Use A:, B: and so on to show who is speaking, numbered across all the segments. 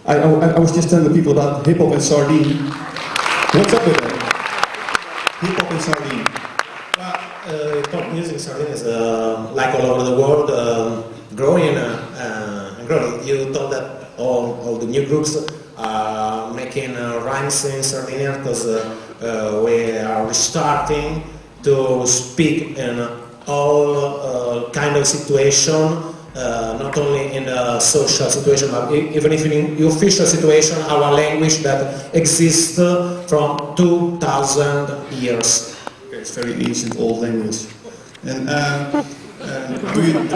A: I was just telling the people about hip hop and sardine. What's up with that? Hip hop and sardine.
B: Pop music in Sardinia is like all over the world, growing and growing. You thought that all the new groups are making rhymes in Sardinia because we are restarting to speak in all kind of situation, not only in the social situation, but even if in the official situation, our language that exists from 2000 years.
A: It's very ancient old language. And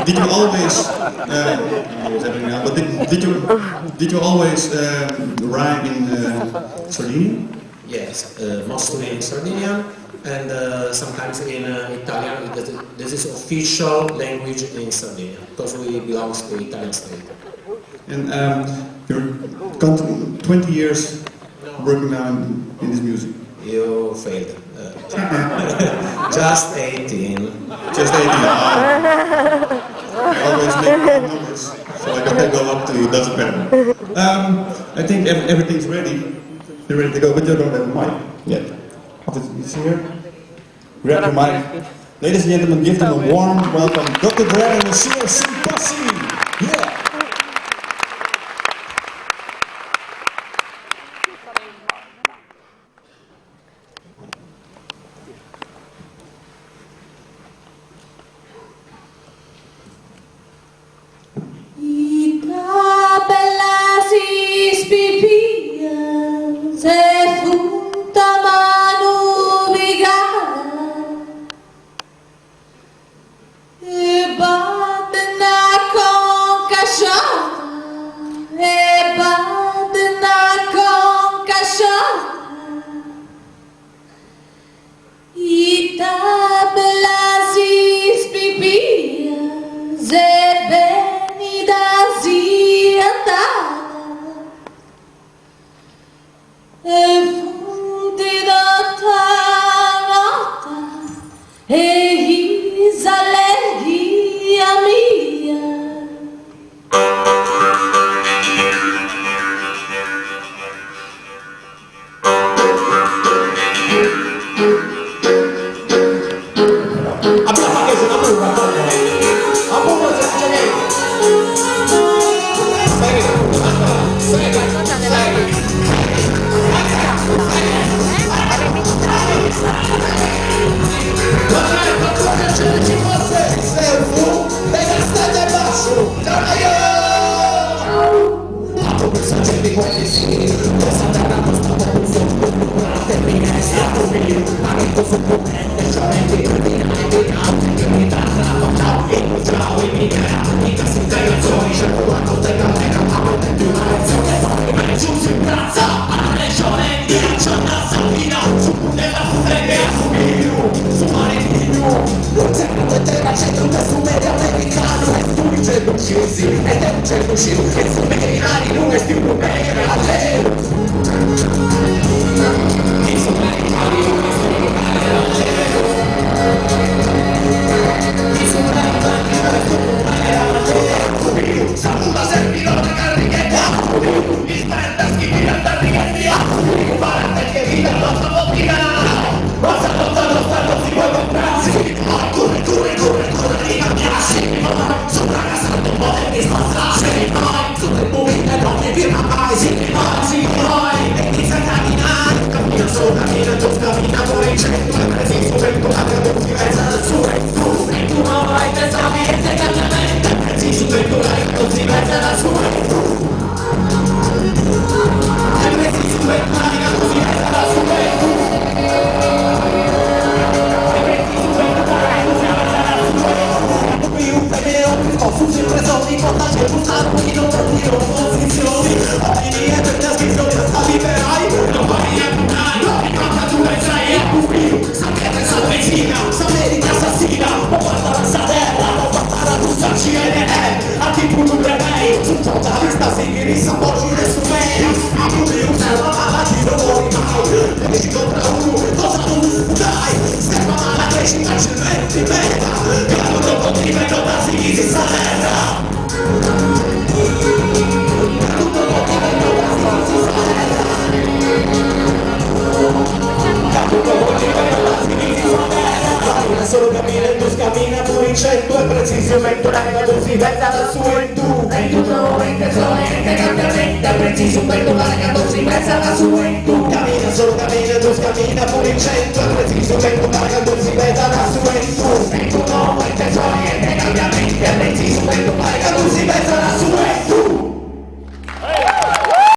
A: did you always? I don't know what's happening now. But did you always rhyme in Sardinian?
B: Yes, mostly in Sardinian and sometimes in Italian. This is official language in Sardinia because we belong to the Italian state.
A: And you're 20 years working now in this music.
B: You failed. Just 18.
A: Just 18. I always make wrong numbers, so I gotta go up to you. Doesn't matter. I think everything's ready. You're ready to go, but you don't have a mic yet. Is he here? Grab your mic. Ladies and gentlemen, give them a warm welcome. Dr. Drer and the Crc Posse. Yeah.
B: solo cammina e tu scammina pure in centro è preciso menturare tu si pensa da su e tu e tutto in persone che cambiamento è preciso menturare che tu si pensa da su e tu cammina solo cammina e tu scammina pure in centro è preciso menturare che tu si pensa da su e tu e tutto in persone che cambiamento è preciso menturare che tu si pensa da